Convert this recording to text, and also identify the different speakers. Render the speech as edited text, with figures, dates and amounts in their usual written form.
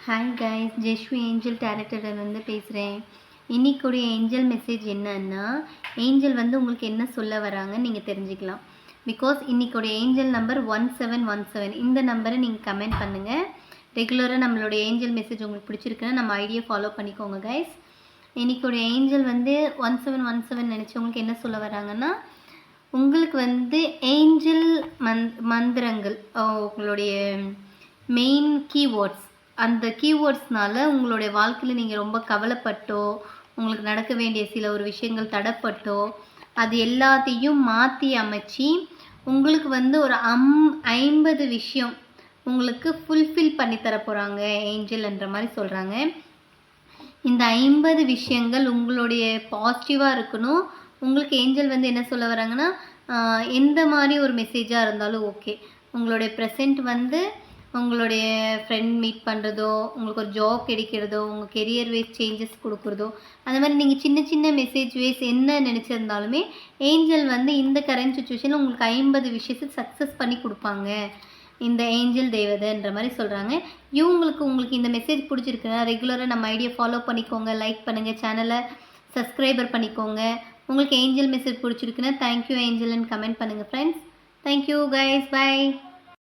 Speaker 1: Hi guys, Jeshvi angel டேரக்டர்லேருந்து பேசுகிறேன். இன்றைக்குடைய ஏஞ்சல் மெசேஜ் என்னன்னா, ஏஞ்சல் உங்களுக்கு என்ன சொல்ல வராங்கன்னு நீங்கள் தெரிஞ்சுக்கலாம். பிகாஸ் இன்றைக்குடைய ஏஞ்சல் நம்பர் 1717. இந்த நம்பரை நீங்கள் கமெண்ட் பண்ணுங்கள். ரெகுலராக நம்மளுடைய ஏஞ்சல் மெசேஜ் உங்களுக்கு பிடிச்சிருக்குன்னா நம்ம ஐடியா ஃபாலோ பண்ணிக்கோங்க கைஸ். இன்றைக்குடைய ஏஞ்சல் 1717 நினச்சவங்களுக்கு என்ன சொல்ல வராங்கன்னா, உங்களுக்கு ஏஞ்சல் மந்திரங்கள், உங்களுடைய மெயின் கீவேர்ட்ஸ், அந்த கீவேர்ட்ஸ்னால உங்களுடைய வாழ்க்கையில் நீங்கள் ரொம்ப கவலைப்பட்டோ, உங்களுக்கு நடக்க வேண்டிய சில ஒரு விஷயங்கள் தடைப்பட்டோ, அது எல்லாத்தையும் மாற்றி அமைச்சு உங்களுக்கு ஒரு 50 விஷயம் உங்களுக்கு ஃபுல்ஃபில் பண்ணி தர போகிறாங்க ஏஞ்சல்ன்ற மாதிரி சொல்கிறாங்க. இந்த 50 விஷயங்கள் உங்களுடைய பாசிட்டிவாக இருக்கணும். உங்களுக்கு ஏஞ்சல் என்ன சொல்ல வராங்கன்னா, எந்த மாதிரி ஒரு மெசேஜாக இருந்தாலும் ஓகே. உங்களுடைய ப்ரெசென்ட் உங்களுடைய ஃப்ரெண்ட் மீட் பண்ணுறதோ, உங்களுக்கு ஒரு ஜாப் கிடைக்கிறதோ, உங்கள் கெரியர் வைஸ் சேஞ்சஸ் கொடுக்குறதோ, அந்த மாதிரி நீங்கள் சின்ன சின்ன மெசேஜ் வைஸ் என்ன நினச்சிருந்தாலுமே ஏஞ்சல் இந்த கரண்ட் சுச்சுவேஷனில் உங்களுக்கு 50 விஷயத்தை சக்ஸஸ் பண்ணி கொடுப்பாங்க இந்த ஏஞ்சல் தேவதைன்ற மாதிரி சொல்கிறாங்க. உங்களுக்கு இந்த மெசேஜ் பிடிச்சிருக்குன்னா ரெகுலராக நம்ம ஐடியா ஃபாலோ பண்ணிக்கோங்க, லைக் பண்ணுங்கள், சேனலை சப்ஸ்கிரைபர் பண்ணிக்கோங்க. உங்களுக்கு ஏஞ்சல் மெசேஜ் பிடிச்சிருக்குன்னா தேங்க்யூ ஏஞ்சல்னு கமெண்ட் பண்ணுங்கள் ஃப்ரெண்ட்ஸ். Thank you guys, by.